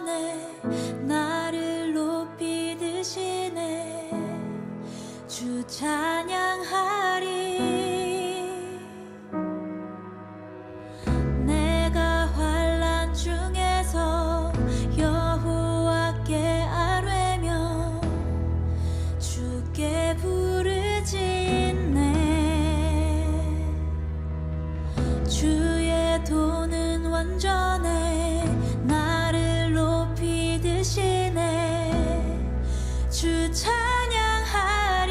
주셨네. 나를 높이 드시네. 주 찬양하리. 내가 환난 중에서 여호와께 아뢰며 주께 부르짖네. 주의 도는 완전해. 나를 높이 드시네. 주 찬양하리.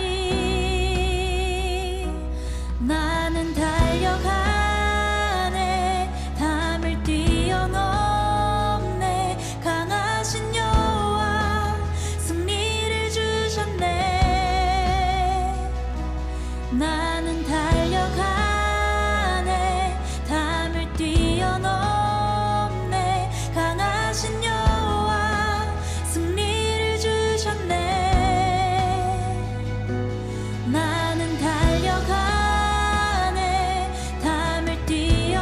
나는 달려가네. 담을 뛰어넘네. 강하신 여호와 승리를 주셨네. 나는 달려가네. 담을 뛰어넘네. 강하신 여호와 승리를 주셨네. 나는 달려가네. 담을 뛰어넘네.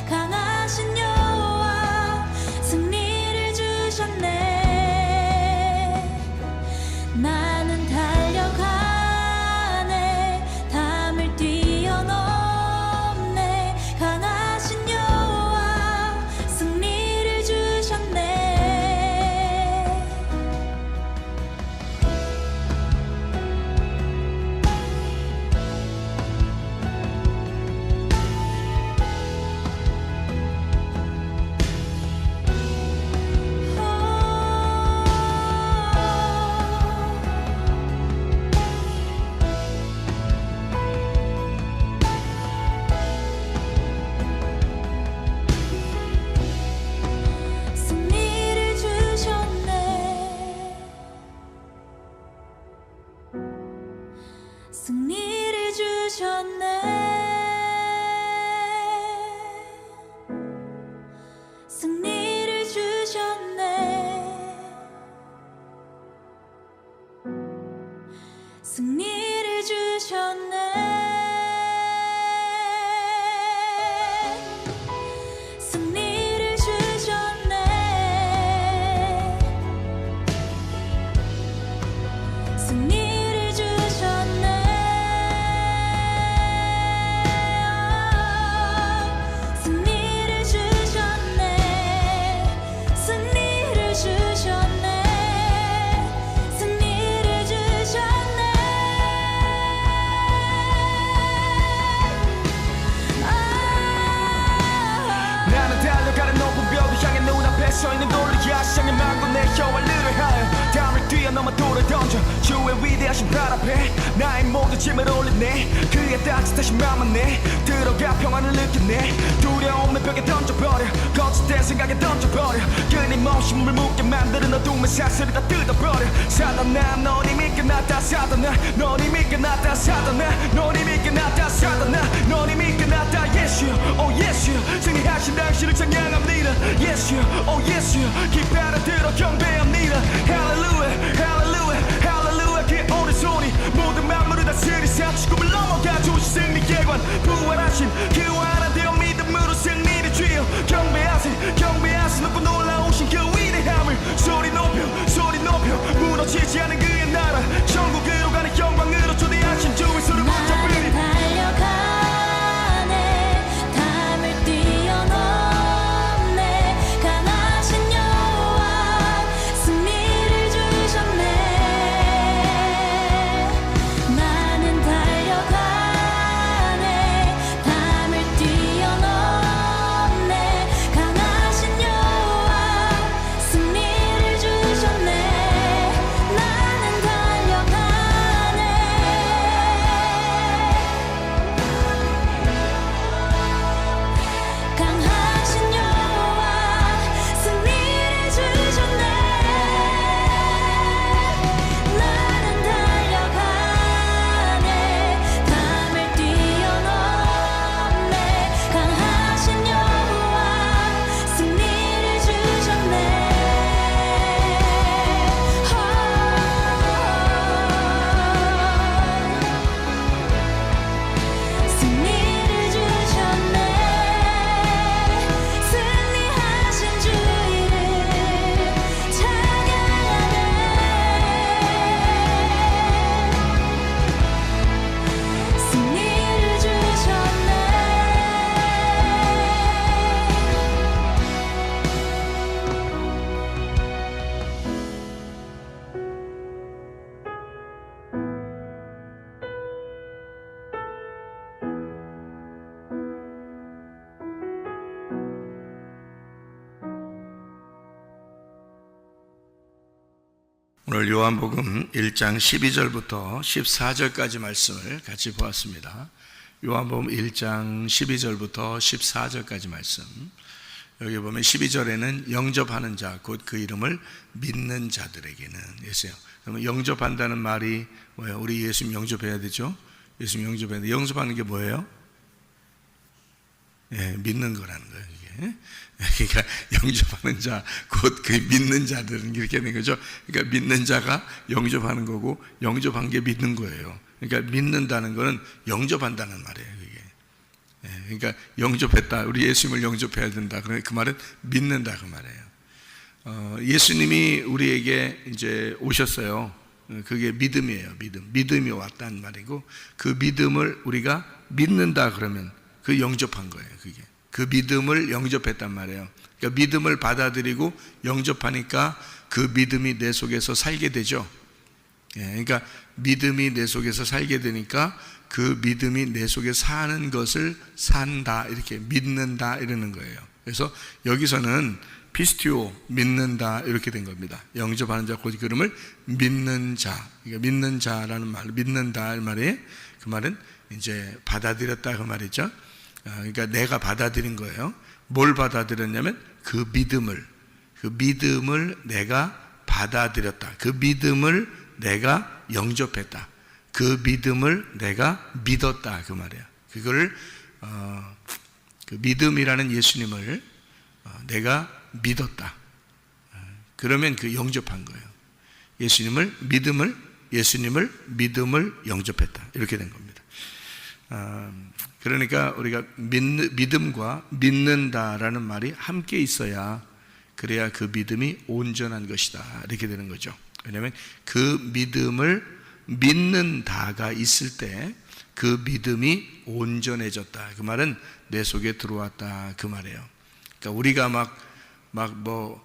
강하신 여호와 승리를 주셨네. 나는 달려가네. 담을 뛰어넘네. 강하신 여호와 승리를 주셨네. 승리를 주셨네. 승리를 주셨네. 승리를 주셨네. 승리를 주셨네. 승리를 주셨네. 승리를 주셨네. 승리를 주셨네. 승리를 주셨네. 승리를 주셨네. 나는 달려가는 높은 벽을 향해 눈앞에 서있는 골리앗 향해 막고 내 혀와 하여 담을 뛰어넘어 돌을 던져 주의 위대하신 발 앞에 나의 모든 짐을 올리네. 그의 따뜻하신 마음은 내 들어가 평안을 느끼네. 두려움의 벽에 던져버려. 거짓된 생각에 던져버려. 끊임없이 물 묻게 만드는 어둠의 사슬을 다 뜯어버려. 사단아 넌 이미 끝났다. 사단아 넌 이미 끝났다. 사단아 넌 이미 끝났다. 사단아 넌 이미 끝났다. Yes you, oh yes you. 승리하신 당신을 찬양합니다. Yes you, oh yes you. 깃발을 들어 경배합니다. Hallelujah, hallelujah, hallelujah. 그의 오른손이 모든 만물을 다스리사 죽음을 넘어가 주신 승리의 관. 부활하신 그와 하나 되어 믿음으로 승리를 주여 경배하신 높고 놀라우신 그 위대함을 소리 높여 무너지지 않은 그의 나라 천국으로 가는 영광으로 초대하신 주의 손을 붙잡으리. 달려가네. 담을 뛰어넘네. 강하신 여호와 승리를 주셨네. 나는 달려가네. 담을 뛰어넘네. 강하신 여호와 승리를 주셨네. 나는 오늘 요한복음 1장 12절부터 14절까지 말씀을 같이 보았습니다. 요한복음 1장 12절부터 14절까지 말씀. 여기 보면 12절에는 영접하는 자, 곧 그 이름을 믿는 자들에게는 했어요. 그러면 영접한다는 말이 뭐예요? 우리 예수님 영접해야 되죠? 예수님 영접해야 돼. 영접하는 게 뭐예요? 예, 믿는 거라는 거예요, 이게. 그러니까 영접하는 자, 곧 그 믿는 자들은 이렇게 되는 거죠. 그러니까 믿는 자가 영접하는 거고, 영접한 게 믿는 거예요. 그러니까 믿는다는 거는 영접한다는 말이에요, 이게. 예, 그러니까 영접했다. 우리 예수님을 영접해야 된다. 그러니까 그 말은 믿는다, 그 말이에요. 예수님이 우리에게 이제 오셨어요. 그게 믿음이에요, 믿음. 믿음이 왔다는 말이고, 그 믿음을 우리가 믿는다 그러면 그 영접한 거예요, 그게. 그 믿음을 영접했단 말이에요. 그러니까 믿음을 받아들이고 영접하니까 그 믿음이 내 속에서 살게 되죠. 예, 그러니까 믿음이 내 속에서 살게 되니까 그 믿음이 내 속에 사는 것을 산다, 이렇게 믿는다 이러는 거예요. 그래서 여기서는 피스티오, 믿는다, 이렇게 된 겁니다. 영접하는 자, 곧 그름을 믿는 자. 그러니까 믿는 자라는 말, 믿는다 이 말이, 그 말은 이제 받아들였다 그 말이죠. 그러니까 내가 받아들인 거예요. 뭘 받아들였냐면 그 믿음을 내가 받아들였다. 그 믿음을 내가 영접했다. 그 믿음을 내가 믿었다, 그 말이에요. 그거를 그 믿음이라는 예수님을 내가 믿었다. 그러면 그 영접한 거예요. 예수님을 믿음을 영접했다, 이렇게 된 겁니다. 그러니까 우리가 믿음과 믿는다라는 말이 함께 있어야, 그래야 그 믿음이 온전한 것이다, 이렇게 되는 거죠. 왜냐하면 그 믿음을 믿는다가 있을 때 그 믿음이 온전해졌다, 그 말은 내 속에 들어왔다, 그 말이에요. 그러니까 우리가 뭐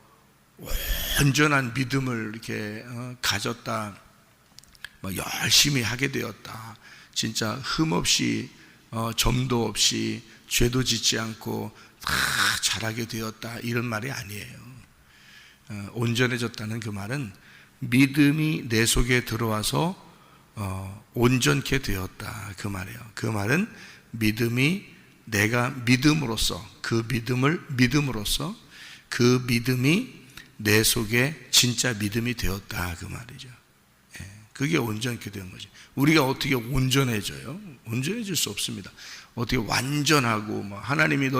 온전한 믿음을 이렇게 가졌다, 뭐 열심히 하게 되었다, 진짜 흠없이 점도 없이 죄도 짓지 않고 다 잘하게 되었다, 이런 말이 아니에요. 온전해졌다는 그 말은 믿음이 내 속에 들어와서 온전케 되었다, 그 말이에요. 그 말은 믿음이 내가 믿음으로써, 그 믿음이 내 속에 진짜 믿음이 되었다, 그 말이죠. 그게 온전케 된 거죠. 우리가 어떻게 온전해져요? 온전해질 수 없습니다. 어떻게 완전하고, 하나님이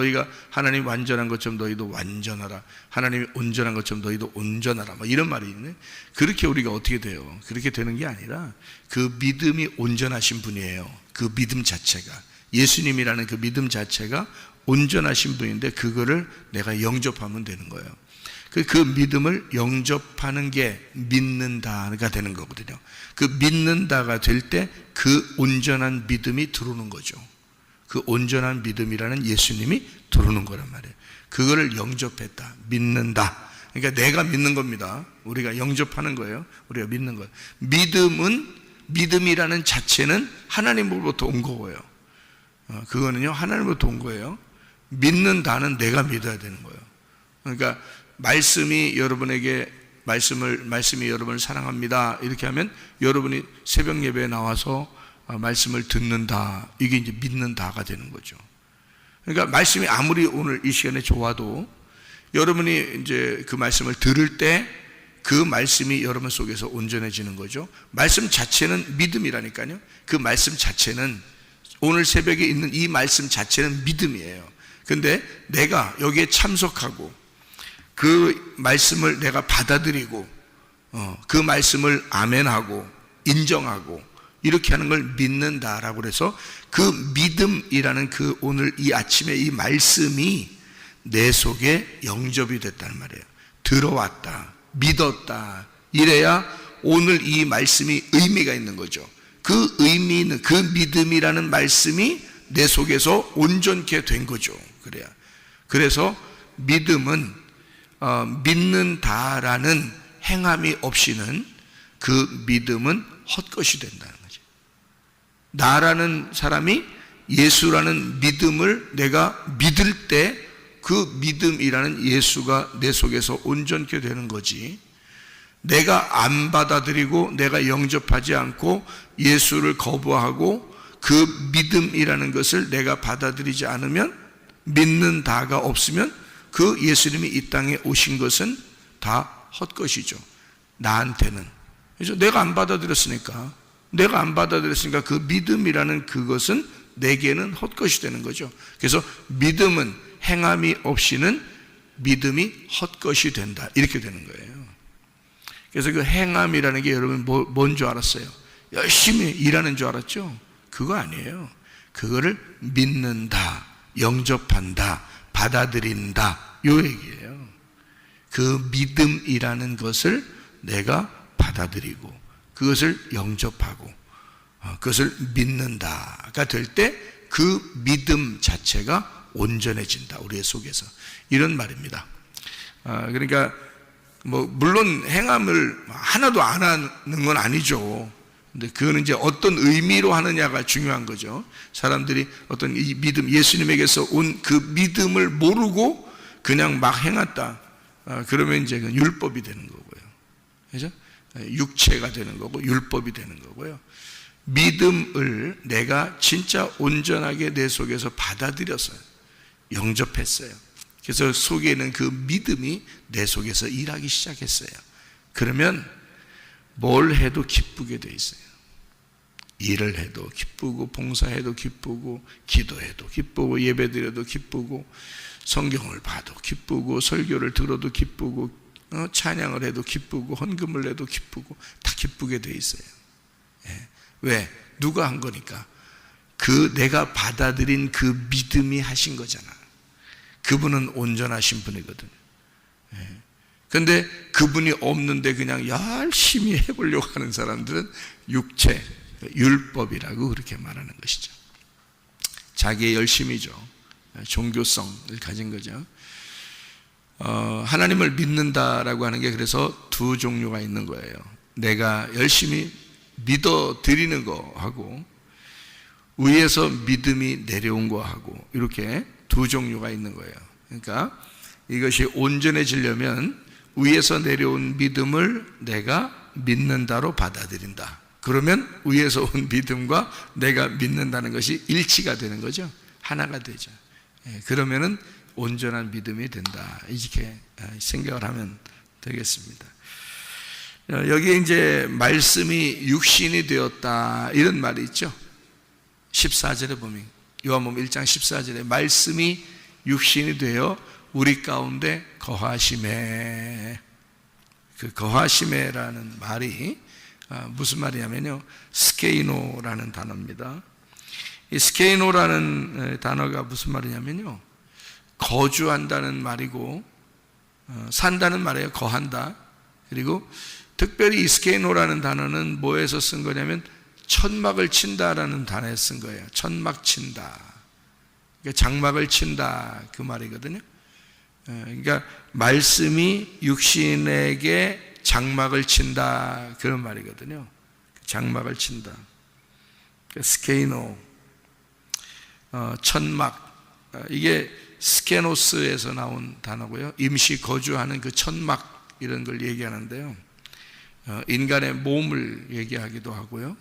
하나님이 완전한 것처럼 너희도 완전하라, 하나님이 온전한 것처럼 너희도 온전하라, 이런 말이 있네. 그렇게 우리가 어떻게 돼요? 그렇게 되는 게 아니라 그 믿음이 온전하신 분이에요. 그 믿음 자체가, 예수님이라는 그 믿음 자체가 온전하신 분인데, 그거를 내가 영접하면 되는 거예요. 그 믿음을 영접하는 게 믿는다가 되는 거거든요. 그 믿는다가 될 때 그 온전한 믿음이 들어오는 거죠. 그 온전한 믿음이라는 예수님이 들어오는 거란 말이에요. 그거를 영접했다, 믿는다. 그러니까 내가 믿는 겁니다. 우리가 영접하는 거예요. 우리가 믿는 거예요. 믿음이라는 자체는 하나님으로부터 온 거고요. 그거는요, 하나님으로부터 온 거예요. 믿는다는 내가 믿어야 되는 거예요. 그러니까 말씀이 여러분을 사랑합니다, 이렇게 하면 여러분이 새벽 예배에 나와서 말씀을 듣는다, 이게 이제 믿는다가 되는 거죠. 그러니까 말씀이 아무리 오늘 이 시간에 좋아도 여러분이 이제 그 말씀을 들을 때 그 말씀이 여러분 속에서 온전해지는 거죠. 말씀 자체는 믿음이라니까요. 그 말씀 자체는, 오늘 새벽에 있는 이 말씀 자체는 믿음이에요. 근데 내가 여기에 참석하고 그 말씀을 내가 받아들이고 그 말씀을 아멘하고 인정하고 이렇게 하는 걸 믿는다라고 그래서, 그 믿음이라는 그 오늘 이 아침에 이 말씀이 내 속에 영접이 됐다는 말이에요. 들어왔다, 믿었다, 이래야 오늘 이 말씀이 의미가 있는 거죠. 그 의미는, 그 믿음이라는 말씀이 내 속에서 온전케 된 거죠. 그래서 믿음은 믿는다라는 행함이 없이는 그 믿음은 헛것이 된다는 거죠. 나라는 사람이 예수라는 믿음을 내가 믿을 때 그 믿음이라는 예수가 내 속에서 온전케 되는 거지, 내가 안 받아들이고 내가 영접하지 않고 예수를 거부하고 그 믿음이라는 것을 내가 받아들이지 않으면, 믿는다가 없으면 그 예수님이 이 땅에 오신 것은 다 헛것이죠. 나한테는. 그래서 내가 안 받아들였으니까 그 믿음이라는 그것은 내게는 헛것이 되는 거죠. 그래서 믿음은 행함이 없이는 믿음이 헛것이 된다, 이렇게 되는 거예요. 그래서 그 행함이라는 게 여러분 뭔 줄 알았어요? 열심히 일하는 줄 알았죠? 그거 아니에요. 그거를 믿는다, 영접한다, 받아들인다, 요 얘기예요. 그 믿음이라는 것을 내가 받아들이고 그것을 영접하고 그것을 믿는다가 될 때 그 믿음 자체가 온전해진다, 우리의 속에서. 이런 말입니다. 그러니까 물론 행함을 하나도 안 하는 건 아니죠. 근데 그거는 이제 어떤 의미로 하느냐가 중요한 거죠. 사람들이 어떤 이 믿음, 예수님에게서 온 그 믿음을 모르고 그냥 막 행했다, 그러면 이제 율법이 되는 거고요. 그죠? 육체가 되는 거고 율법이 되는 거고요. 믿음을 내가 진짜 온전하게 내 속에서 받아들였어요. 영접했어요. 그래서 속에 있는 그 믿음이 내 속에서 일하기 시작했어요. 그러면 뭘 해도 기쁘게 돼 있어요. 일을 해도 기쁘고, 봉사해도 기쁘고, 기도해도 기쁘고, 예배드려도 기쁘고, 성경을 봐도 기쁘고, 설교를 들어도 기쁘고, 찬양을 해도 기쁘고, 헌금을 해도 기쁘고, 다 기쁘게 돼 있어요. 예. 왜? 누가 한 거니까? 내가 받아들인 그 믿음이 하신 거잖아. 그분은 온전하신 분이거든요. 그런데 그분이 없는데 그냥 열심히 해보려고 하는 사람들은 육체, 율법이라고 그렇게 말하는 것이죠. 자기의 열심이죠. 종교성을 가진 거죠. 하나님을 믿는다라고 하는 게 그래서 두 종류가 있는 거예요. 내가 열심히 믿어드리는 거하고 위에서 믿음이 내려온 거하고, 이렇게 두 종류가 있는 거예요. 그러니까 이것이 온전해지려면 위에서 내려온 믿음을 내가 믿는다로 받아들인다. 그러면 위에서 온 믿음과 내가 믿는다는 것이 일치가 되는 거죠. 하나가 되죠. 그러면은 온전한 믿음이 된다, 이렇게 생각을 하면 되겠습니다. 여기에 이제 말씀이 육신이 되었다, 이런 말이 있죠. 14절에 보면, 요한복음 1장 14절에 말씀이 육신이 되어 우리 가운데 거하심에, 그 거하심에라는 말이 무슨 말이냐면요, 스케이노라는 단어입니다. 이 스케이노라는 단어가 무슨 말이냐면요, 거주한다는 말이고, 산다는 말이에요. 거한다. 그리고 특별히 이 스케이노라는 단어는 뭐에서 쓴 거냐면 천막을 친다라는 단어에 쓴 거예요. 천막 친다, 그러니까 장막을 친다, 그 말이거든요. 그러니까 말씀이 육신에게 장막을 친다, 그런 말이거든요. 장막을 친다, 스케이노, 천막, 이게 스케노스에서 나온 단어고요. 임시 거주하는 그 천막, 이런 걸 얘기하는데요. 인간의 몸을 얘기하기도 하고요.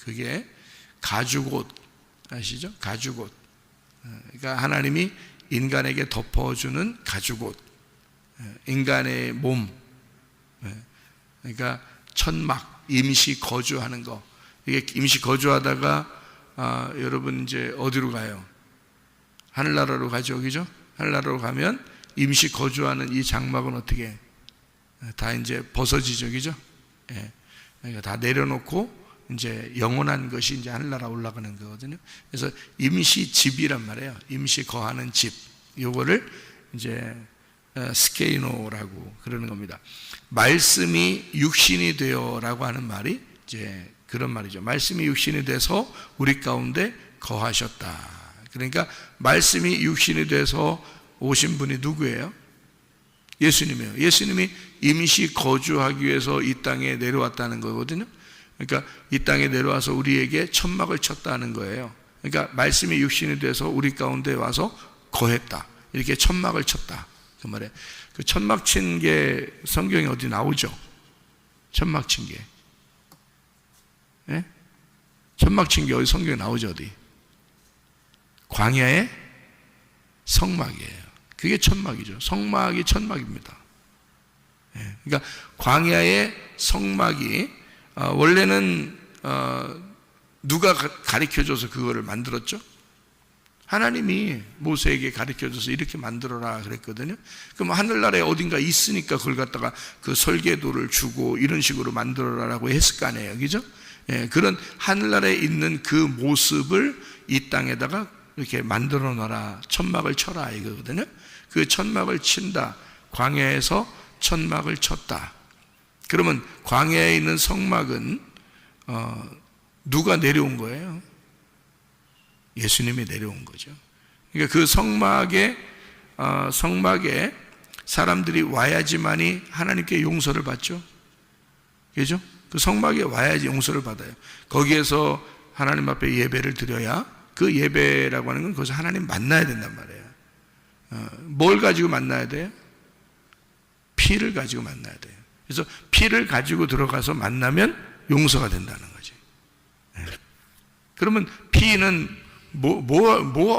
그게 가죽옷, 아시죠? 가죽옷. 그러니까 하나님이 인간에게 덮어주는 가죽옷, 인간의 몸. 그러니까 천막, 임시 거주하는 거. 이게 임시 거주하다가 여러분 이제 어디로 가요? 하늘나라로 가죠, 그죠? 하늘나라로 가면 임시 거주하는 이 장막은 어떻게 다 이제 벗어지죠, 그죠? 그러니까 다 내려놓고 이제 영원한 것이 이제 하늘나라 올라가는 거거든요. 그래서 임시 집이란 말이에요. 임시 거하는 집. 요거를 이제 스케이노라고 그러는 겁니다. 말씀이 육신이 되어라고 하는 말이 이제 그런 말이죠. 말씀이 육신이 돼서 우리 가운데 거하셨다. 그러니까 말씀이 육신이 돼서 오신 분이 누구예요? 예수님이에요. 예수님이 임시 거주하기 위해서 이 땅에 내려왔다는 거거든요. 그러니까 이 땅에 내려와서 우리에게 천막을 쳤다는 거예요. 그러니까 말씀이 육신이 돼서 우리 가운데 와서 거했다, 이렇게 천막을 쳤다, 그 말에. 그 천막 친 게 성경에 어디 나오죠? 천막 친 게. 예? 천막 친 게 어디 성경에 나오죠? 어디? 광야의 성막이에요. 그게 천막이죠. 성막이 천막입니다. 예. 그러니까 광야의 성막이 원래는 누가 가르쳐줘서 그거를 만들었죠? 하나님이 모세에게 가르쳐줘서 이렇게 만들어라 그랬거든요. 그럼 하늘나라에 어딘가 있으니까 그걸 갖다가 그 설계도를 주고 이런 식으로 만들어라라고 했을 거 아니에요. 그죠? 예, 그런 하늘나라에 있는 그 모습을 이 땅에다가 이렇게 만들어 놔라. 천막을 쳐라 이거거든요. 그 천막을 친다. 광야에서 천막을 쳤다. 그러면 광야에 있는 성막은 누가 내려온 거예요? 예수님이 내려온 거죠. 그러니까 그 성막에 사람들이 와야지만이 하나님께 용서를 받죠. 그죠? 그 성막에 와야지 용서를 받아요. 거기에서 하나님 앞에 예배를 드려야 그 예배라고 하는 건 거기서 하나님 만나야 된단 말이에요. 뭘 가지고 만나야 돼요? 피를 가지고 만나야 돼요. 그래서 피를 가지고 들어가서 만나면 용서가 된다는 거지. 그러면 피는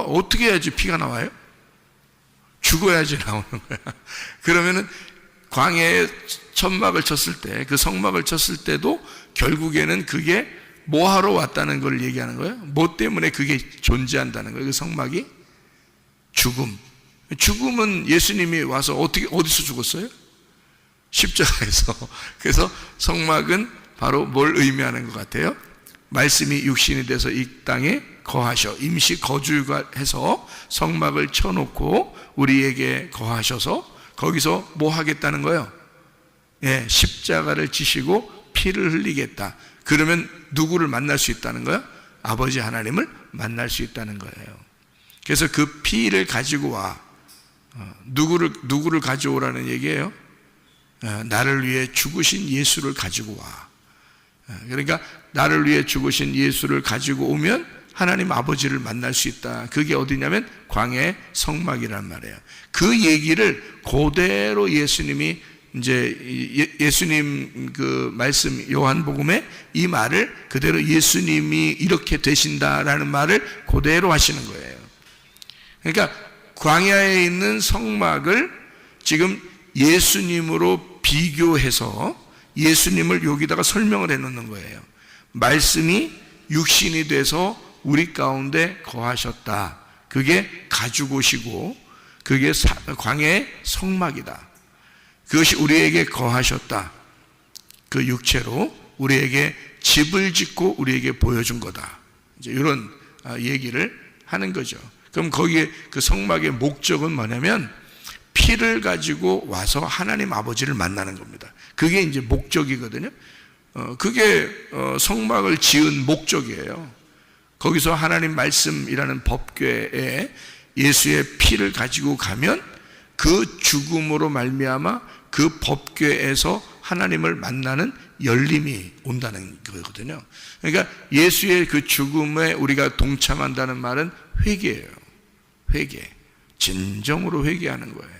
어떻게 해야지 피가 나와요? 죽어야지 나오는 거야. 그러면은 광야에 천막을 쳤을 때, 그 성막을 쳤을 때도 결국에는 그게 뭐 하러 왔다는 걸 얘기하는 거예요? 뭐 때문에 그게 존재한다는 거예요? 그 성막이? 죽음. 죽음은 예수님이 와서 어디서 죽었어요? 십자가에서. 그래서 성막은 바로 뭘 의미하는 것 같아요? 말씀이 육신이 돼서 이 땅에 거하셔, 임시 거주가 해서 성막을 쳐놓고 우리에게 거하셔서 거기서 뭐 하겠다는 거예요? 예, 십자가를 지시고 피를 흘리겠다. 그러면 누구를 만날 수 있다는 거예요? 아버지 하나님을 만날 수 있다는 거예요. 그래서 그 피를 가지고 와. 누구를 가져오라는 얘기예요? 나를 위해 죽으신 예수를 가지고 와. 그러니까 나를 위해 죽으신 예수를 가지고 오면 하나님 아버지를 만날 수 있다. 그게 어디냐면 광야의 성막이란 말이에요. 그 얘기를 그대로 예수님이 이제 예수님 그 말씀 요한복음에 이 말을 그대로 예수님이 이렇게 되신다라는 말을 그대로 하시는 거예요. 그러니까 광야에 있는 성막을 지금 예수님으로 비교해서 예수님을 여기다가 설명을 해 놓는 거예요. 말씀이 육신이 돼서 우리 가운데 거하셨다. 그게 가죽 옷이고 그게 광야의 성막이다. 그것이 우리에게 거하셨다. 그 육체로 우리에게 집을 짓고 우리에게 보여준 거다. 이제 이런 얘기를 하는 거죠. 그럼 거기에 그 성막의 목적은 뭐냐면 피를 가지고 와서 하나님 아버지를 만나는 겁니다. 그게 이제 목적이거든요. 그게 성막을 지은 목적이에요. 거기서 하나님 말씀이라는 법궤에 예수의 피를 가지고 가면 그 죽음으로 말미암아 그 법궤에서 하나님을 만나는 열림이 온다는 거거든요. 그러니까 예수의 그 죽음에 우리가 동참한다는 말은 회개예요. 회개. 진정으로 회개하는 거예요.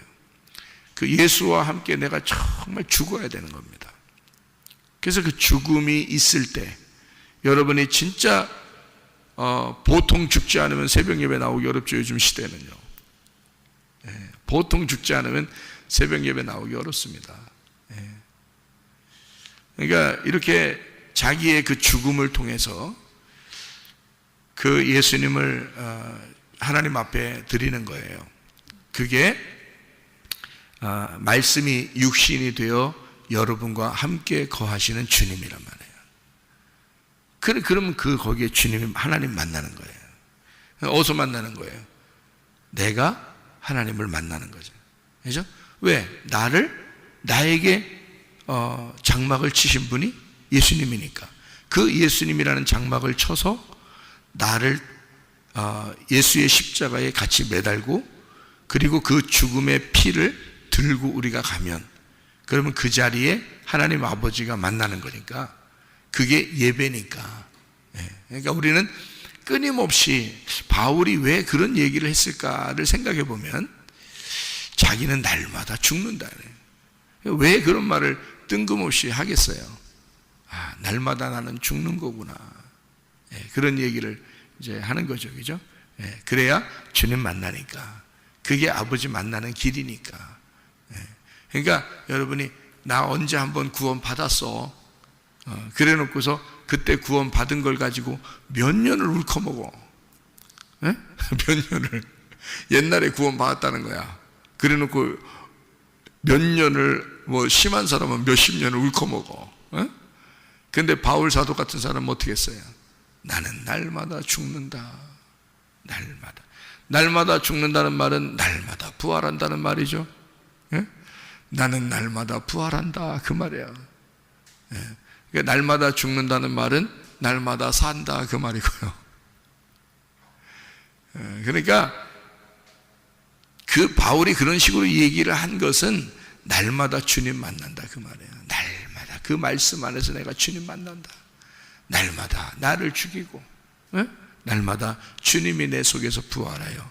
그 예수와 함께 내가 정말 죽어야 되는 겁니다. 그래서 그 죽음이 있을 때 여러분이 진짜 보통 죽지 않으면 새벽 예배 나오기 어렵죠. 요즘 시대는요. 보통 죽지 않으면 새벽 예배 나오기 어렵습니다. 그러니까 이렇게 자기의 그 죽음을 통해서 그 예수님을 하나님 앞에 드리는 거예요. 그게 말씀이 육신이 되어 여러분과 함께 거하시는 주님이란 말이에요. 그러면 거기에 주님이 하나님 만나는 거예요. 어디서 만나는 거예요? 내가 하나님을 만나는 거죠. 그죠? 왜? 나에게 장막을 치신 분이 예수님이니까. 그 예수님이라는 장막을 쳐서 나를 예수의 십자가에 같이 매달고 그리고 그 죽음의 피를 들고 우리가 가면 그러면 그 자리에 하나님 아버지가 만나는 거니까 그게 예배니까. 그러니까 우리는 끊임없이 바울이 왜 그런 얘기를 했을까를 생각해 보면 자기는 날마다 죽는다. 왜 그런 말을 뜬금없이 하겠어요? 날마다 나는 죽는 거구나. 그런 얘기를 이제 하는 거죠, 그죠? 그래야 주님 만나니까. 그게 아버지 만나는 길이니까. 그러니까 여러분이 나 언제 한번 구원 받았어? 그래 놓고서 그때 구원 받은 걸 가지고 몇 년을 울커먹어. 몇 년을. 옛날에 구원 받았다는 거야. 그래 놓고 몇 년을, 뭐 심한 사람은 몇십 년을 울커먹어. 근데 바울 사도 같은 사람은 어떻게 했어요? 나는 날마다 죽는다. 날마다 죽는다는 말은 날마다 부활한다는 말이죠. 나는 날마다 부활한다, 그 말이야. 그러니까 날마다 죽는다는 말은 날마다 산다, 그 말이고요. 그러니까 그 바울이 그런 식으로 얘기를 한 것은 날마다 주님 만난다, 그 말이에요. 날마다 그 말씀 안에서 내가 주님 만난다. 날마다 나를 죽이고, 날마다 주님이 내 속에서 부활하여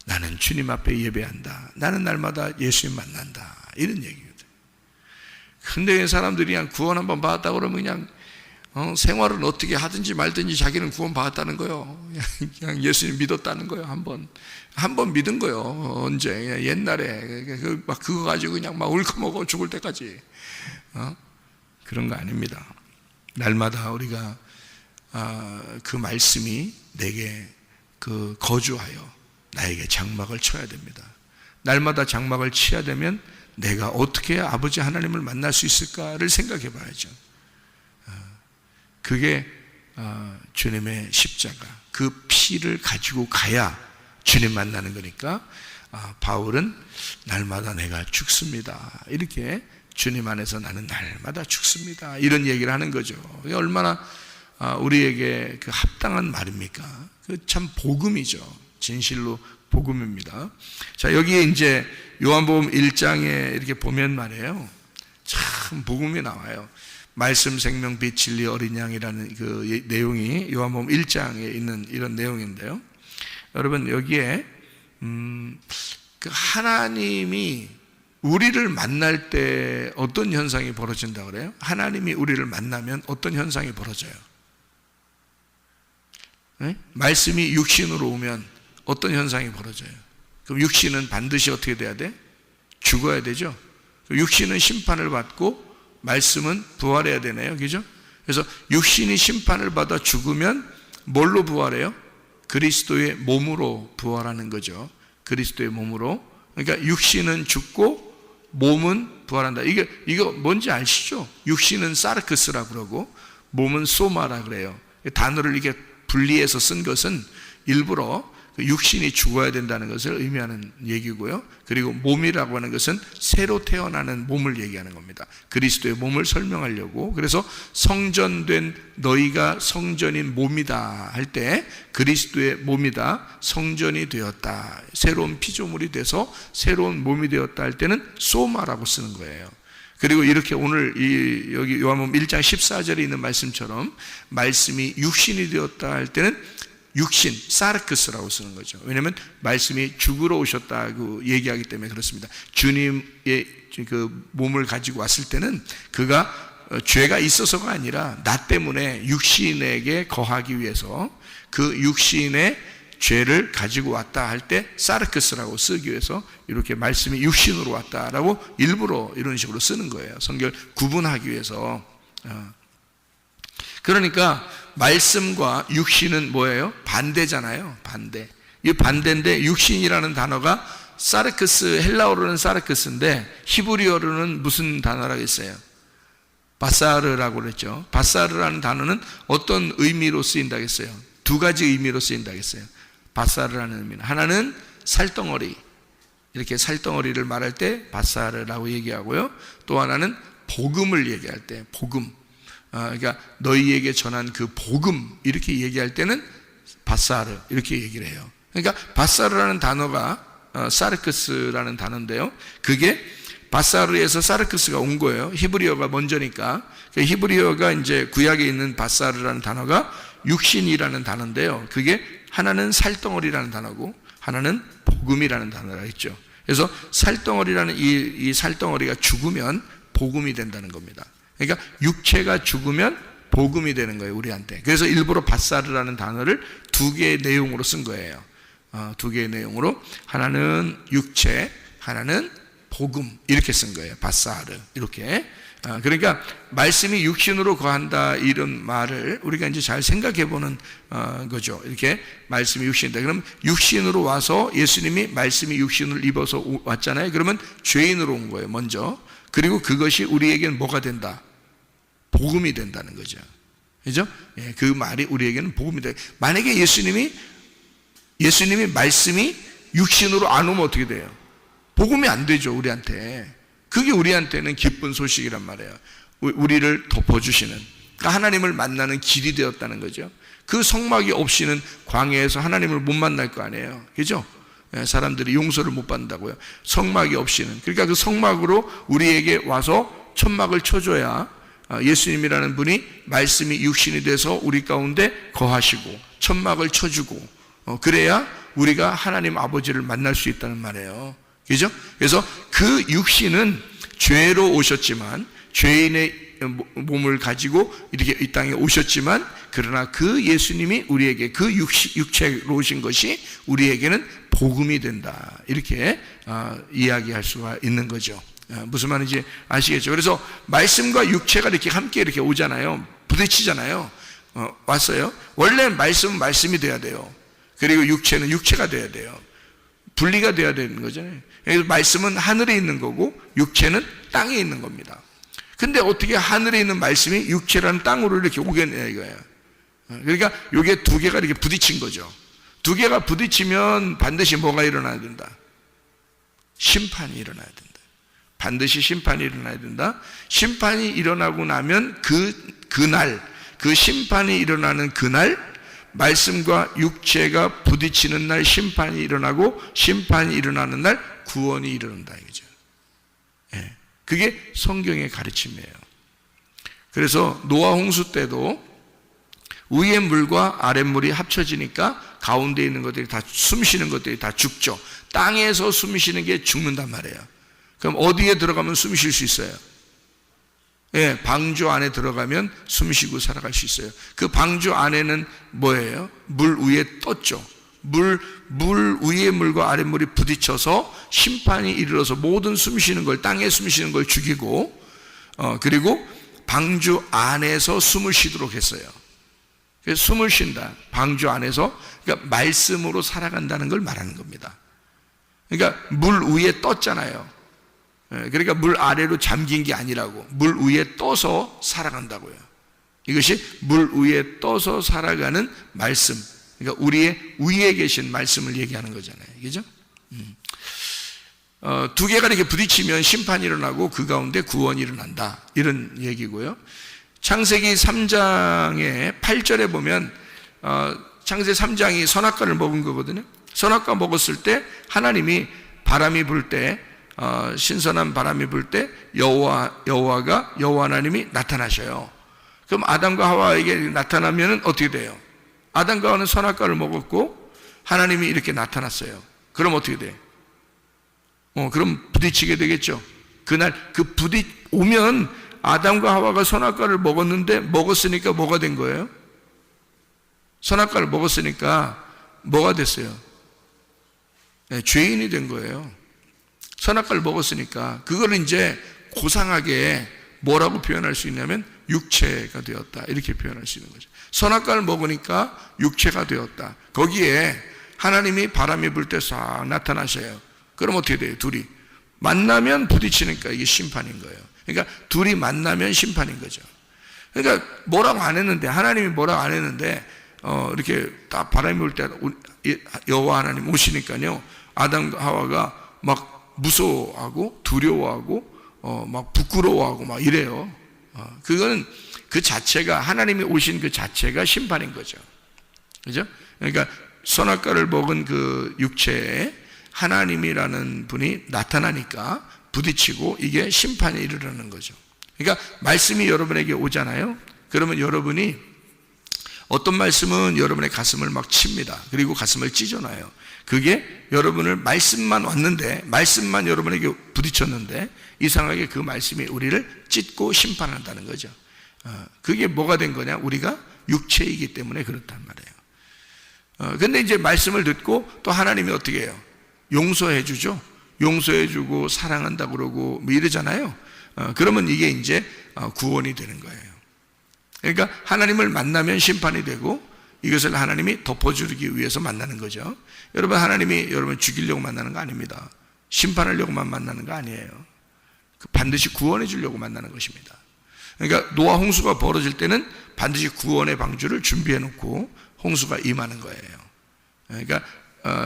나는 주님 앞에 예배한다. 나는 날마다 예수님 만난다. 이런 얘기거든. 근데 사람들이 그냥 구원 한번 받았다 그러면 그냥 생활은 어떻게 하든지 말든지 자기는 구원 받았다는 거예요. 그냥 예수님 믿었다는 거예요. 한 번 믿은 거예요. 언제? 옛날에 그거 가지고 그냥 막 울컥먹어 죽을 때까지. 그런 거 아닙니다. 날마다 우리가 그 말씀이 내게 거주하여 나에게 장막을 쳐야 됩니다. 날마다 장막을 쳐야 되면 내가 어떻게 아버지 하나님을 만날 수 있을까를 생각해 봐야죠. 그게 주님의 십자가, 그 피를 가지고 가야 주님 만나는 거니까 바울은 날마다 내가 죽습니다. 이렇게 주님 안에서 나는 날마다 죽습니다. 이런 얘기를 하는 거죠. 얼마나 우리에게 그 합당한 말입니까? 그 참 복음이죠. 진실로 복음입니다. 자, 여기에 이제 요한복음 1장에 이렇게 보면 말이에요. 참 복음이 나와요. 말씀 생명 빛 진리 어린 양이라는 그 내용이 요한복음 1장에 있는 이런 내용인데요. 여러분 여기에 그 하나님이 우리를 만날 때 어떤 현상이 벌어진다 그래요? 하나님이 우리를 만나면 어떤 현상이 벌어져요? 말씀이 육신으로 오면 어떤 현상이 벌어져요? 그럼 육신은 반드시 어떻게 돼야 돼? 죽어야 되죠. 육신은 심판을 받고 말씀은 부활해야 되네요. 그죠? 그래서 육신이 심판을 받아 죽으면 뭘로 부활해요? 그리스도의 몸으로 부활하는 거죠. 그리스도의 몸으로. 그러니까 육신은 죽고 몸은 부활한다. 이거 뭔지 아시죠? 육신은 사르크스라 그러고 몸은 소마라 그래요. 단어를 이렇게 분리해서 쓴 것은 일부러 육신이 죽어야 된다는 것을 의미하는 얘기고요. 그리고 몸이라고 하는 것은 새로 태어나는 몸을 얘기하는 겁니다. 그리스도의 몸을 설명하려고. 그래서 성전된 너희가 성전인 몸이다 할 때 그리스도의 몸이다, 성전이 되었다, 새로운 피조물이 돼서 새로운 몸이 되었다 할 때는 소마라고 쓰는 거예요. 그리고 이렇게 오늘 여기 요한복음 1장 14절에 있는 말씀처럼 말씀이 육신이 되었다 할 때는 육신, 사르크스라고 쓰는 거죠. 왜냐하면 말씀이 죽으러 오셨다고 얘기하기 때문에 그렇습니다. 주님의 그 몸을 가지고 왔을 때는 그가 죄가 있어서가 아니라 나 때문에 육신에게 거하기 위해서 그 육신의 죄를 가지고 왔다 할 때 사르크스라고 쓰기 위해서 이렇게 말씀이 육신으로 왔다라고 일부러 이런 식으로 쓰는 거예요. 성경을 구분하기 위해서. 그러니까 말씀과 육신은 뭐예요? 반대잖아요. 반대. 이 반대인데 육신이라는 단어가 사르크스, 헬라어로는 사르크스인데 히브리어로는 무슨 단어라고 했어요? 바사르라고 그랬죠. 바사르라는 단어는 어떤 의미로 쓰인다고 했어요? 두 가지 의미로 쓰인다고 했어요. 바사르라는 의미는 하나는 살덩어리, 이렇게 살덩어리를 말할 때 바사르라고 얘기하고요. 또 하나는 복음을 얘기할 때 복음, 그러니까 너희에게 전한 그 복음 이렇게 얘기할 때는 바사르 이렇게 얘기를 해요. 그러니까 바사르라는 단어가 사르크스라는 단어인데요. 그게 바사르에서 사르크스가 온 거예요. 히브리어가 먼저니까. 히브리어가 이제 구약에 있는 바사르라는 단어가 육신이라는 단어인데요. 그게 하나는 살덩어리라는 단어고 하나는 복음이라는 단어라 했죠. 그래서 살덩어리라는 이 살덩어리가 죽으면 복음이 된다는 겁니다. 그러니까 육체가 죽으면 복음이 되는 거예요, 우리한테. 그래서 일부러 바사르라는 단어를 두 개의 내용으로 쓴 거예요. 두 개의 내용으로, 하나는 육체, 하나는 복음, 이렇게 쓴 거예요. 바사르, 이렇게. 그러니까 말씀이 육신으로 거한다, 이런 말을 우리가 이제 잘 생각해 보는 거죠. 이렇게 말씀이 육신이다. 그럼 육신으로 와서 예수님이 말씀이 육신을 입어서 왔잖아요. 그러면 죄인으로 온 거예요, 먼저. 그리고 그것이 우리에게는 뭐가 된다? 복음이 된다는 거죠. 그죠? 예, 그 말이 우리에게는 복음이 돼. 만약에 예수님이 말씀이 육신으로 안 오면 어떻게 돼요? 복음이 안 되죠, 우리한테. 그게 우리한테는 기쁜 소식이란 말이에요. 우리를 덮어주시는, 그러니까 하나님을 만나는 길이 되었다는 거죠. 그 성막이 없이는 광야에서 하나님을 못 만날 거 아니에요. 그죠? 사람들이 용서를 못 받는다고요. 성막이 없이는. 그러니까 그 성막으로 우리에게 와서 천막을 쳐줘야 예수님이라는 분이 말씀이 육신이 돼서 우리 가운데 거하시고 천막을 쳐주고, 그래야 우리가 하나님 아버지를 만날 수 있다는 말이에요. 그죠? 그래서 그 육신은 죄로 오셨지만, 죄인의 몸을 가지고 이렇게 이 땅에 오셨지만, 그러나 그 예수님이 우리에게 그 육체로 오신 것이 우리에게는 복음이 된다, 이렇게 이야기할 수가 있는 거죠. 무슨 말인지 아시겠죠? 그래서 말씀과 육체가 이렇게 함께 이렇게 오잖아요. 부딪히잖아요. 왔어요. 원래 말씀은 말씀이 돼야 돼요. 그리고 육체는 육체가 돼야 돼요. 분리가 돼야 되는 거잖아요. 그래서 말씀은 하늘에 있는 거고 육체는 땅에 있는 겁니다. 근데 어떻게 하늘에 있는 말씀이 육체라는 땅으로 이렇게 오겠냐 이거예요. 그러니까 이게 두 개가 이렇게 부딪힌 거죠. 두 개가 부딪히면 반드시 뭐가 일어나야 된다? 심판이 일어나야 된다. 반드시 심판이 일어나야 된다. 심판이 일어나고 나면 그날, 그 심판이 일어나는 그날, 말씀과 육체가 부딪히는 날 심판이 일어나고, 심판이 일어나는 날 구원이 일어난다 이거죠. 예, 그게 성경의 가르침이에요. 그래서 노아 홍수 때도 위의 물과 아랫물이 합쳐지니까 가운데 있는 것들이 다, 숨쉬는 것들이 다 죽죠. 땅에서 숨쉬는 게 죽는단 말이에요. 그럼 어디에 들어가면 숨 쉴 수 있어요? 예, 방주 안에 들어가면 숨 쉬고 살아갈 수 있어요. 그 방주 안에는 뭐예요? 물 위에 떴죠. 물 위의 물과 아랫물이 부딪혀서 심판이 이르러서 모든 숨 쉬는 걸, 땅에 숨 쉬는 걸 죽이고, 그리고 방주 안에서 숨을 쉬도록 했어요. 그래서 숨을 쉰다. 방주 안에서, 그러니까 말씀으로 살아간다는 걸 말하는 겁니다. 그러니까 물 위에 떴잖아요. 그러니까 물 아래로 잠긴 게 아니라고, 물 위에 떠서 살아간다고요. 이것이 물 위에 떠서 살아가는 말씀, 그러니까 우리의 위에 계신 말씀을 얘기하는 거잖아요. 그죠? 두 개가 이렇게 부딪히면 심판이 일어나고 그 가운데 구원이 일어난다, 이런 얘기고요. 창세기 3장의 8절에 보면 창세기 3장이 선악과를 먹은 거거든요. 선악과 먹었을 때 하나님이 바람이 불 때, 신선한 바람이 불 때 여호와 하나님이 나타나셔요. 그럼 아담과 하와에게 나타나면 어떻게 돼요? 아담과 하와는 선악과를 먹었고 하나님이 이렇게 나타났어요. 그럼 어떻게 돼? 그럼 부딪히게 되겠죠. 그날 오면 아담과 하와가 선악과를 먹었으니까 뭐가 된 거예요? 선악과를 먹었으니까 뭐가 됐어요? 네, 죄인이 된 거예요. 선악과를 먹었으니까 그걸 이제 고상하게 뭐라고 표현할 수 있냐면 육체가 되었다, 이렇게 표현할 수 있는 거죠. 선악과를 먹으니까 육체가 되었다. 거기에 하나님이 바람이 불 때 싹 나타나셔요. 그럼 어떻게 돼요? 둘이 만나면 부딪히니까 이게 심판인 거예요. 그러니까 둘이 만나면 심판인 거죠. 그러니까 뭐라고 안 했는데, 하나님이 뭐라고 안 했는데 이렇게 딱 바람이 불 때 여호와 하나님 오시니까요, 아담과 하와가 막 무서워하고 두려워하고 막 부끄러워하고 막 이래요. 그거는 그 자체가, 하나님이 오신 그 자체가 심판인 거죠. 그죠? 그러니까 선악과를 먹은 그 육체에 하나님이라는 분이 나타나니까 부딪히고 이게 심판에 이르르는 거죠. 그러니까 말씀이 여러분에게 오잖아요. 그러면 여러분이, 어떤 말씀은 여러분의 가슴을 막 칩니다. 그리고 가슴을 찢어놔요. 그게 여러분을 말씀만 왔는데, 말씀만 여러분에게 부딪혔는데 이상하게 그 말씀이 우리를 찢고 심판한다는 거죠. 그게 뭐가 된 거냐? 우리가 육체이기 때문에 그렇단 말이에요. 근데 이제 말씀을 듣고 또 하나님이 어떻게 해요? 용서해 주죠. 용서해 주고 사랑한다 그러고 뭐 이러잖아요. 그러면 이게 이제 구원이 되는 거예요. 그러니까 하나님을 만나면 심판이 되고, 이것을 하나님이 덮어주기 위해서 만나는 거죠. 여러분, 하나님이 여러분 죽이려고 만나는 거 아닙니다. 심판하려고만 만나는 거 아니에요. 반드시 구원해 주려고 만나는 것입니다. 그러니까 노아 홍수가 벌어질 때는 반드시 구원의 방주를 준비해 놓고 홍수가 임하는 거예요. 그러니까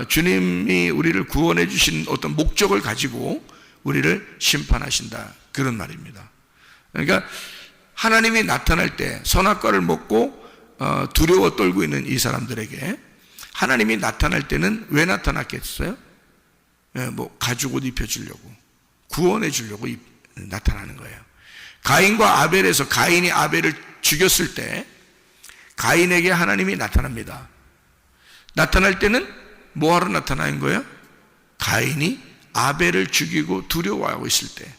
주님이 우리를 구원해 주신 어떤 목적을 가지고 우리를 심판하신다, 그런 말입니다. 그러니까 하나님이 나타날 때 선악과를 먹고 두려워 떨고 있는 이 사람들에게 하나님이 나타날 때는 왜 나타났겠어요? 뭐 가죽옷 입혀주려고, 구원해 주려고 나타나는 거예요. 가인과 아벨에서 가인이 아벨을 죽였을 때 가인에게 하나님이 나타납니다. 나타날 때는 뭐하러 나타나는 거예요? 가인이 아벨을 죽이고 두려워하고 있을 때,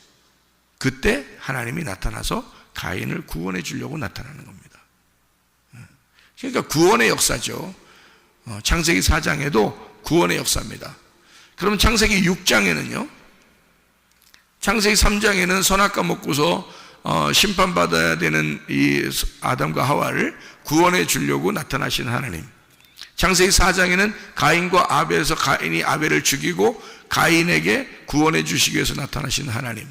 그때 하나님이 나타나서 가인을 구원해 주려고 나타나는 겁니다. 그러니까 구원의 역사죠. 창세기 4장에도 구원의 역사입니다. 그러면 창세기 6장에는요, 창세기 3장에는 선악과 먹고서 심판받아야 되는 이 아담과 하와를 구원해 주려고 나타나신 하나님, 창세기 4장에는 가인과 아벨에서 가인이 아벨을 죽이고 가인에게 구원해 주시기 위해서 나타나신 하나님,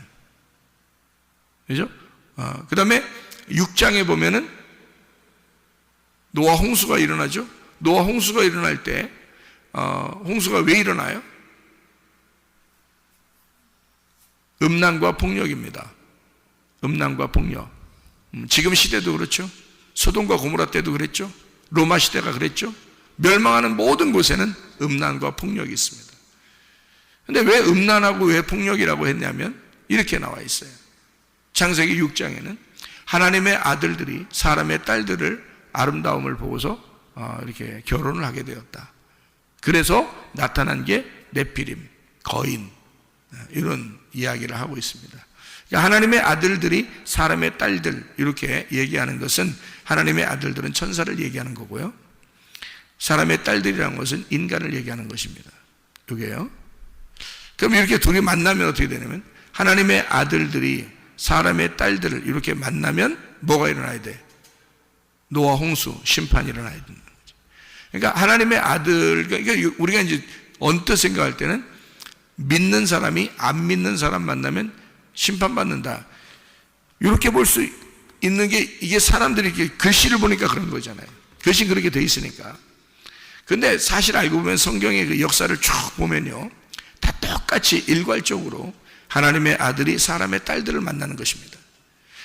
그죠? 그 다음에 6장에 보면은 노아 홍수가 일어나죠. 노아 홍수가 일어날 때 홍수가 왜 일어나요? 음란과 폭력입니다. 음란과 폭력. 지금 시대도 그렇죠. 소돔과 고모라 때도 그랬죠. 로마 시대가 그랬죠. 멸망하는 모든 곳에는 음란과 폭력이 있습니다. 근데 왜 음란하고 왜 폭력이라고 했냐면 이렇게 나와 있어요. 창세기 6장에는 하나님의 아들들이 사람의 딸들을 아름다움을 보고서 이렇게 결혼을 하게 되었다. 그래서 나타난 게 네피림, 거인, 이런 이야기를 하고 있습니다. 그러니까 하나님의 아들들이 사람의 딸들, 이렇게 얘기하는 것은 하나님의 아들들은 천사를 얘기하는 거고요, 사람의 딸들이라는 것은 인간을 얘기하는 것입니다. 이게요. 그럼 이렇게 둘이 만나면 어떻게 되냐면 하나님의 아들들이 사람의 딸들을 이렇게 만나면 뭐가 일어나야 돼? 노아 홍수, 심판이 일어나야 된다는 거죠. 그러니까 하나님의 아들, 그러니까 우리가 이제 언뜻 생각할 때는 믿는 사람이 안 믿는 사람 만나면 심판받는다, 이렇게 볼 수 있는 게, 이게 사람들이 이렇게 글씨를 보니까 그런 거잖아요. 글씨 그렇게 돼 있으니까. 근데 사실 알고 보면 성경의 그 역사를 쭉 보면요, 다 똑같이 일괄적으로 하나님의 아들이 사람의 딸들을 만나는 것입니다.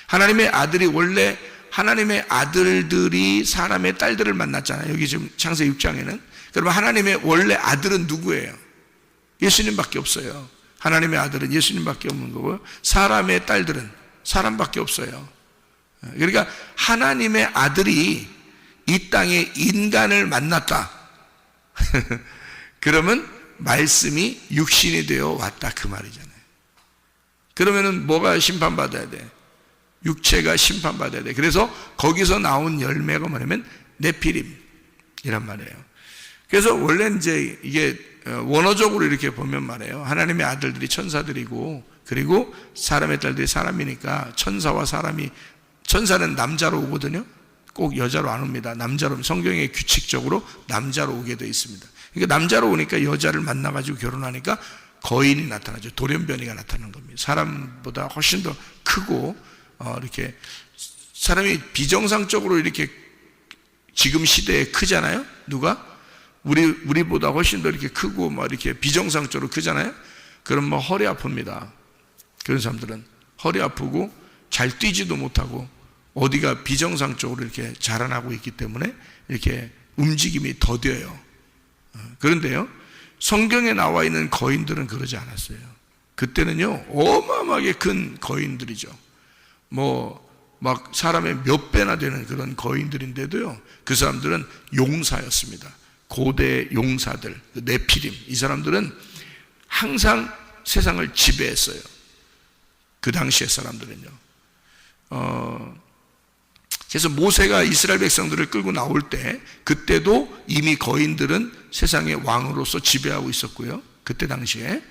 하나님의 아들이 원래 하나님의 아들들이 사람의 딸들을 만났잖아요. 여기 지금 창세기 6장에는. 그러면 하나님의 원래 아들은 누구예요? 예수님밖에 없어요. 하나님의 아들은 예수님밖에 없는 거고요, 사람의 딸들은 사람밖에 없어요. 그러니까 하나님의 아들이 이 땅에 인간을 만났다. 그러면 말씀이 육신이 되어 왔다, 그 말이잖아요. 그러면은 뭐가 심판받아야 돼? 육체가 심판받아야 돼. 그래서 거기서 나온 열매가 뭐냐면 네피림이란 말이에요. 그래서 원래 이제 이게 원어적으로 이렇게 보면 말이에요, 하나님의 아들들이 천사들이고, 그리고 사람의 딸들이 사람이니까 천사와 사람이, 천사는 남자로 오거든요. 꼭 여자로 안 옵니다. 남자로, 성경에 규칙적으로 남자로 오게 되어 있습니다. 그러니까 남자로 오니까 여자를 만나가지고 결혼하니까 거인이 나타나죠. 돌연변이가 나타나는 겁니다. 사람보다 훨씬 더 크고, 이렇게 사람이 비정상적으로 이렇게 지금 시대에 크잖아요. 누가? 우리보다 훨씬 더 이렇게 크고 막 이렇게 비정상적으로 크잖아요. 그럼 뭐 허리 아픕니다. 그런 사람들은 허리 아프고 잘 뛰지도 못하고 어디가 비정상적으로 이렇게 자라나고 있기 때문에 이렇게 움직임이 더뎌요. 그런데요, 성경에 나와 있는 거인들은 그러지 않았어요. 그때는요, 어마어마하게 큰 거인들이죠. 막 사람의 몇 배나 되는 그런 거인들인데도요, 그 사람들은 용사였습니다. 고대 용사들, 네피림, 이 사람들은 항상 세상을 지배했어요. 그 당시의 사람들은요. 그래서 모세가 이스라엘 백성들을 끌고 나올 때 그때도 이미 거인들은 세상의 왕으로서 지배하고 있었고요. 그때 당시에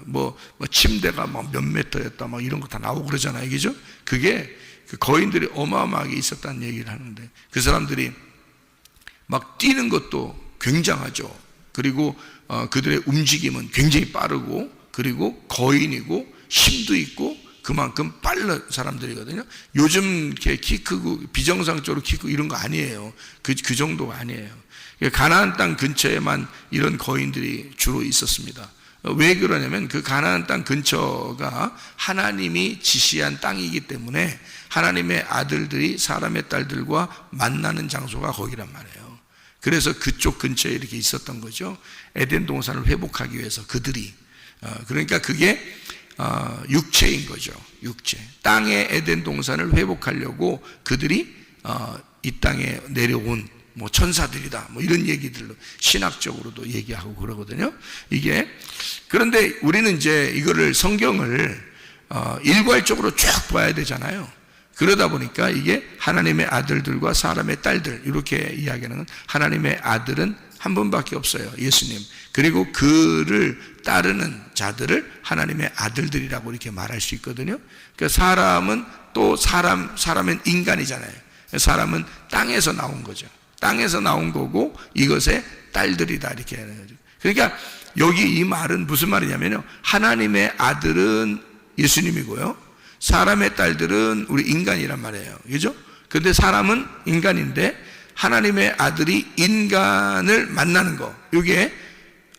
뭐 침대가 막 몇 미터였다 막 이런 거 다 나오고 그러잖아요. 그죠? 그게 그 거인들이 어마어마하게 있었다는 얘기를 하는데 그 사람들이 막 뛰는 것도 굉장하죠. 그리고 그들의 움직임은 굉장히 빠르고 그리고 거인이고 힘도 있고 그만큼 빠른 사람들이거든요. 요즘 이렇게 키 크고 비정상적으로 키 크고 이런 거 아니에요. 그 정도가 아니에요. 가나안 땅 근처에만 이런 거인들이 주로 있었습니다. 왜 그러냐면 그 가나안 땅 근처가 하나님이 지시한 땅이기 때문에 하나님의 아들들이 사람의 딸들과 만나는 장소가 거기란 말이에요. 그래서 그쪽 근처에 이렇게 있었던 거죠. 에덴 동산을 회복하기 위해서 그들이. 그러니까 그게 육체인 거죠. 육체. 땅의 에덴 동산을 회복하려고 그들이 이 땅에 내려온 뭐 천사들이다. 뭐 이런 얘기들로 신학적으로도 얘기하고 그러거든요. 이게 그런데 우리는 이제 이거를 성경을 일괄적으로 쭉 봐야 되잖아요. 그러다 보니까 이게 하나님의 아들들과 사람의 딸들 이렇게 이야기하는 건 하나님의 아들은 한 분밖에 없어요. 예수님. 그리고 그를 따르는 자들을 하나님의 아들들이라고 이렇게 말할 수 있거든요. 그러니까 사람은 또 사람은 인간이잖아요. 사람은 땅에서 나온 거죠. 땅에서 나온 거고 이것의 딸들이다 이렇게 하는 거죠. 그러니까 여기 이 말은 무슨 말이냐면요. 하나님의 아들은 예수님이고요. 사람의 딸들은 우리 인간이란 말이에요. 그죠? 근데 사람은 인간인데 하나님의 아들이 인간을 만나는 거. 이게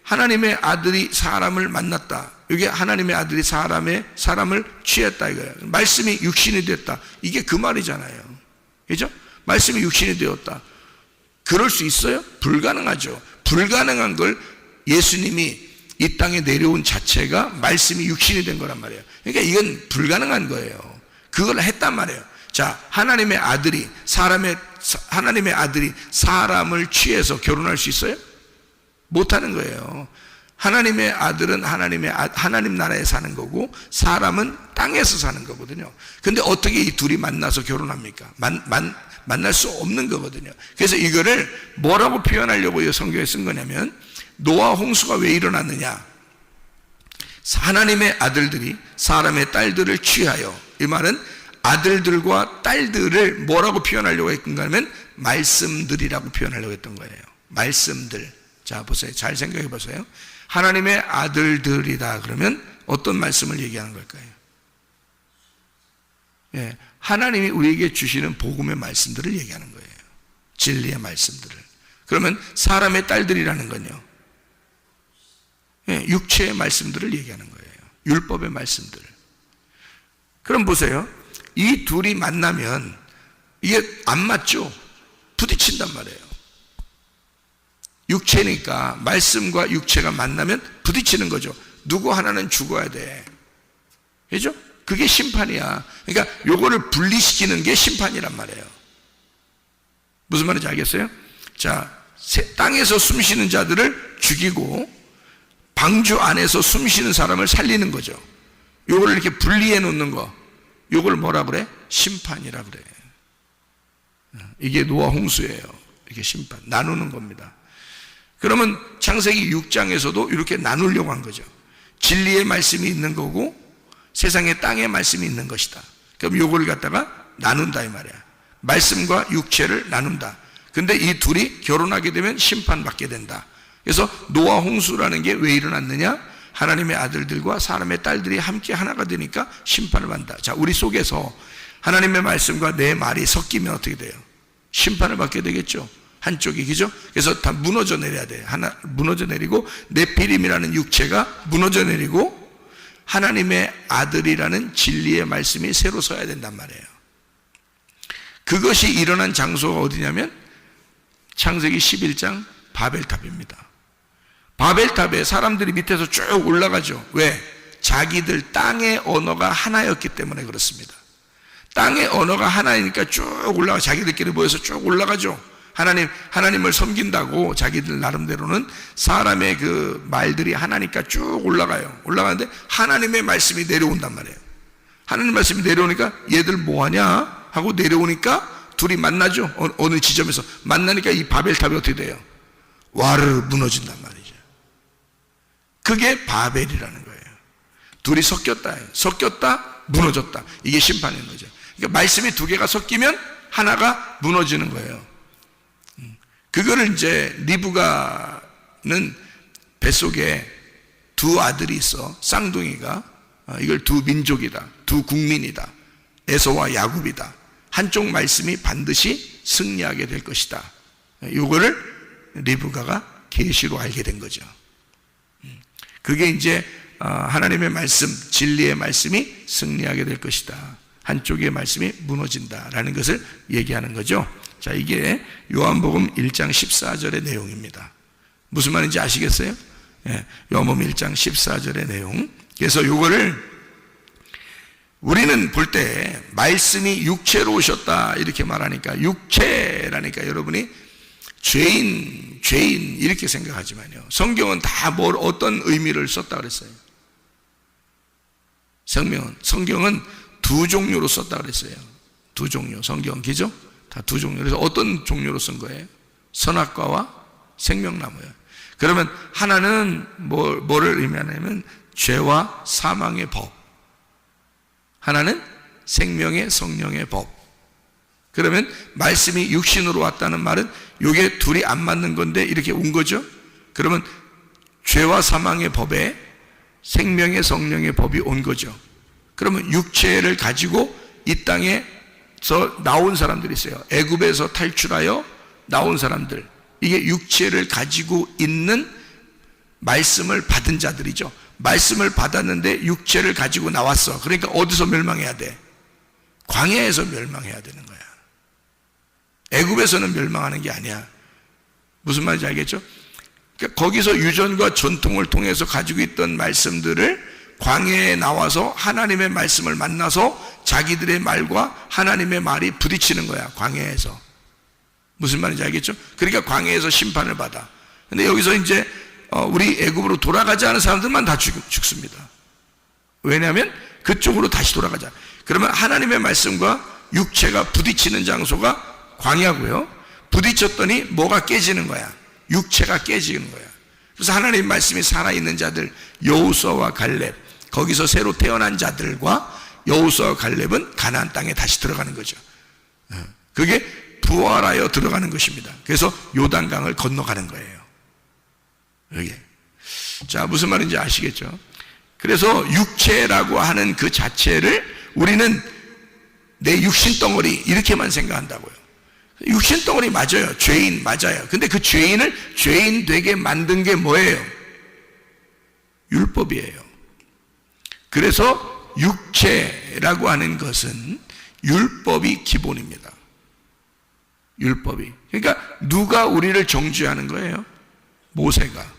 하나님의 아들이 사람을 만났다. 이게 하나님의 아들이 사람을 취했다 이거예요. 말씀이 육신이 됐다. 이게 그 말이잖아요. 그죠? 말씀이 육신이 되었다. 그럴 수 있어요? 불가능하죠. 불가능한 걸 예수님이 이 땅에 내려온 자체가 말씀이 육신이 된 거란 말이에요. 그러니까 이건 불가능한 거예요. 그걸 했단 말이에요. 자, 하나님의 아들이 사람을 취해서 결혼할 수 있어요? 못하는 거예요. 하나님의 아들은 하나님 나라에 사는 거고 사람은 땅에서 사는 거거든요. 근데 어떻게 이 둘이 만나서 결혼합니까? 만날 수 없는 거거든요. 그래서 이거를 뭐라고 표현하려고 성경에 쓴 거냐면 노아 홍수가 왜 일어났느냐? 하나님의 아들들이 사람의 딸들을 취하여, 이 말은 아들들과 딸들을 뭐라고 표현하려고 했던가 하면 말씀들이라고 표현하려고 했던 거예요. 말씀들. 자, 보세요. 잘 생각해 보세요. 하나님의 아들들이다 그러면 어떤 말씀을 얘기하는 걸까요? 예, 하나님이 우리에게 주시는 복음의 말씀들을 얘기하는 거예요. 진리의 말씀들을. 그러면 사람의 딸들이라는 건요, 예, 육체의 말씀들을 얘기하는 거예요. 율법의 말씀들. 그럼 보세요. 이 둘이 만나면 이게 안 맞죠? 부딪힌단 말이에요. 육체니까 말씀과 육체가 만나면 부딪히는 거죠. 누구 하나는 죽어야 돼. 그죠? 그게 심판이야. 그러니까 요거를 분리시키는 게 심판이란 말이에요. 무슨 말인지 알겠어요? 자, 땅에서 숨쉬는 자들을 죽이고 방주 안에서 숨쉬는 사람을 살리는 거죠. 요거를 이렇게 분리해 놓는 거, 요걸 뭐라 그래? 심판이라 그래. 이게 노아 홍수예요. 이게 심판, 나누는 겁니다. 그러면 창세기 6장에서도 이렇게 나누려고 한 거죠. 진리의 말씀이 있는 거고 세상에 땅의 말씀이 있는 것이다. 그럼 요걸 갖다가 나눈다 이 말이야. 말씀과 육체를 나눈다. 근데 이 둘이 결혼하게 되면 심판받게 된다. 그래서 노아 홍수라는 게 왜 일어났느냐? 하나님의 아들들과 사람의 딸들이 함께 하나가 되니까 심판을 받는다. 자, 우리 속에서 하나님의 말씀과 내 말이 섞이면 어떻게 돼요? 심판을 받게 되겠죠. 한쪽이, 그죠? 그래서 다 무너져 내려야 돼. 무너져 내리고 네피림이라는 육체가 무너져 내리고 하나님의 아들이라는 진리의 말씀이 새로 서야 된단 말이에요. 그것이 일어난 장소가 어디냐면 창세기 11장 바벨탑입니다. 바벨탑에 사람들이 밑에서 쭉 올라가죠. 왜? 자기들 땅의 언어가 하나였기 때문에 그렇습니다. 땅의 언어가 하나이니까 쭉 올라가, 자기들끼리 모여서 쭉 올라가죠. 하나님을 섬긴다고 자기들 나름대로는 사람의 그 말들이 하나니까 쭉 올라가요. 올라가는데 하나님의 말씀이 내려온단 말이에요. 하나님 말씀이 내려오니까 얘들 뭐하냐 하고 내려오니까 둘이 만나죠. 어느 지점에서 만나니까 이 바벨탑이 어떻게 돼요? 와르르 무너진단 말이죠. 그게 바벨이라는 거예요. 둘이 섞였다 무너졌다. 이게 심판인 거죠. 그러니까 말씀이 두 개가 섞이면 하나가 무너지는 거예요. 그거를 이제 리브가는 뱃속에 두 아들이 있어. 쌍둥이가 이걸 두 민족이다, 두 국민이다, 에서와 야곱이다. 한쪽 말씀이 반드시 승리하게 될 것이다. 이거를 리브가가 계시로 알게 된 거죠. 그게 이제 하나님의 말씀, 진리의 말씀이 승리하게 될 것이다. 한쪽의 말씀이 무너진다라는 것을 얘기하는 거죠. 자, 이게 요한복음 1장 14절의 내용입니다. 무슨 말인지 아시겠어요? 예, 요한복음 1장 14절의 내용. 그래서 요거를 우리는 볼 때 말씀이 육체로 오셨다 이렇게 말하니까, 육체라니까 여러분이 죄인 이렇게 생각하지만요, 성경은 다 어떤 의미를 썼다 그랬어요. 성경은 두 종류로 썼다 그랬어요. 두 종류. 성경 기죠? 다 두 종류. 그래서 어떤 종류로 쓴 거예요? 선악과와 생명나무예요. 그러면 하나는 뭐를 의미하냐면 죄와 사망의 법, 하나는 생명의 성령의 법. 그러면 말씀이 육신으로 왔다는 말은 이게 둘이 안 맞는 건데 이렇게 온 거죠. 그러면 죄와 사망의 법에 생명의 성령의 법이 온 거죠. 그러면 육체를 가지고 이 땅에서 나온 사람들이 있어요. 애굽에서 탈출하여 나온 사람들, 이게 육체를 가지고 있는 말씀을 받은 자들이죠. 말씀을 받았는데 육체를 가지고 나왔어. 그러니까 어디서 멸망해야 돼? 광야에서 멸망해야 되는 거야. 애굽에서는 멸망하는 게 아니야. 무슨 말인지 알겠죠? 그러니까 거기서 유전과 전통을 통해서 가지고 있던 말씀들을 광야에 나와서 하나님의 말씀을 만나서 자기들의 말과 하나님의 말이 부딪히는 거야. 광야에서. 무슨 말인지 알겠죠? 그러니까 광야에서 심판을 받아. 근데 여기서 이제 우리 애굽으로 돌아가지 않은 사람들만 다 죽습니다. 왜냐하면 그쪽으로 다시 돌아가자. 그러면 하나님의 말씀과 육체가 부딪히는 장소가 광야고요. 부딪혔더니 뭐가 깨지는 거야? 육체가 깨지는 거야. 그래서 하나님의 말씀이 살아있는 자들, 여호수아와 갈렙, 거기서 새로 태어난 자들과 여호수아와 갈렙은 가나안 땅에 다시 들어가는 거죠. 그게 부활하여 들어가는 것입니다. 그래서 요단강을 건너가는 거예요. 여기. 자, 무슨 말인지 아시겠죠? 그래서 육체라고 하는 그 자체를 우리는 내 육신 덩어리 이렇게만 생각한다고요. 육신 덩어리 맞아요. 죄인 맞아요. 근데 그 죄인을 죄인 되게 만든 게 뭐예요? 율법이에요. 그래서 육체라고 하는 것은 율법이 기본입니다. 율법이. 그러니까 누가 우리를 정죄하는 거예요? 모세가.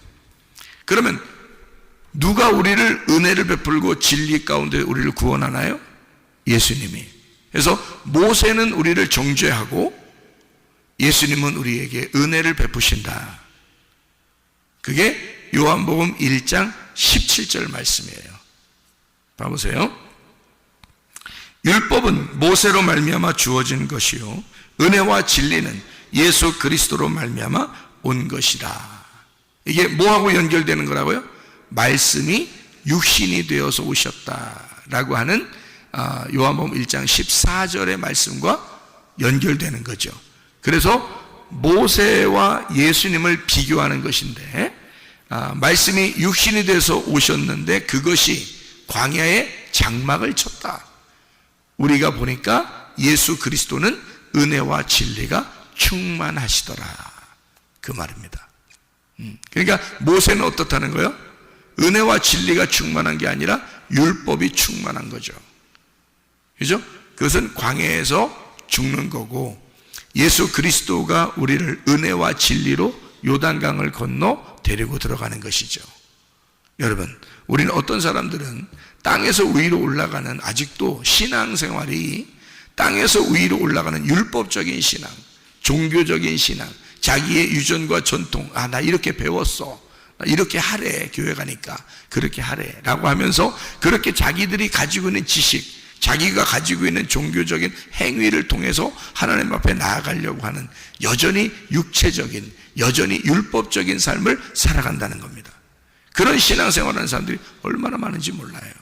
그러면 누가 우리를 은혜를 베풀고 진리 가운데 우리를 구원하나요? 예수님이. 그래서 모세는 우리를 정죄하고 예수님은 우리에게 은혜를 베푸신다. 그게 요한복음 1장 17절 말씀이에요. 봐보세요. 율법은 모세로 말미암아 주어진 것이요 은혜와 진리는 예수 그리스도로 말미암아 온 것이다. 이게 뭐하고 연결되는 거라고요? 말씀이 육신이 되어서 오셨다라고 하는 요한복음 1장 14절의 말씀과 연결되는 거죠. 그래서 모세와 예수님을 비교하는 것인데, 말씀이 육신이 돼서 오셨는데 그것이 광야에 장막을 쳤다. 우리가 보니까 예수 그리스도는 은혜와 진리가 충만하시더라, 그 말입니다. 그러니까 모세는 어떻다는 거예요? 은혜와 진리가 충만한 게 아니라 율법이 충만한 거죠. 그죠? 그것은 광야에서 죽는 거고, 예수 그리스도가 우리를 은혜와 진리로 요단강을 건너 데리고 들어가는 것이죠. 여러분, 우리는 어떤 사람들은 땅에서 위로 올라가는, 아직도 신앙생활이 땅에서 위로 올라가는 율법적인 신앙, 종교적인 신앙, 자기의 유전과 전통, 나 이렇게 배웠어, 나 이렇게 하래, 교회 가니까 그렇게 하래 라고 하면서 그렇게 자기들이 가지고 있는 지식, 자기가 가지고 있는 종교적인 행위를 통해서 하나님 앞에 나아가려고 하는 여전히 육체적인, 여전히 율법적인 삶을 살아간다는 겁니다. 그런 신앙생활하는 사람들이 얼마나 많은지 몰라요.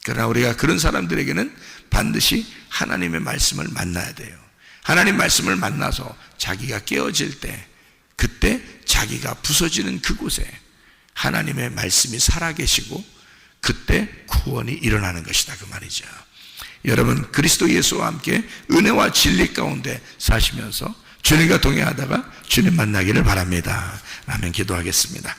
그러나 우리가 그런 사람들에게는 반드시 하나님의 말씀을 만나야 돼요. 하나님 말씀을 만나서 자기가 깨어질 때, 그때 자기가 부서지는 그곳에 하나님의 말씀이 살아계시고 그때 구원이 일어나는 것이다, 그 말이죠. 여러분, 그리스도 예수와 함께 은혜와 진리 가운데 사시면서 주님과 동행하다가 주님 만나기를 바랍니다. 아멘. 기도하겠습니다.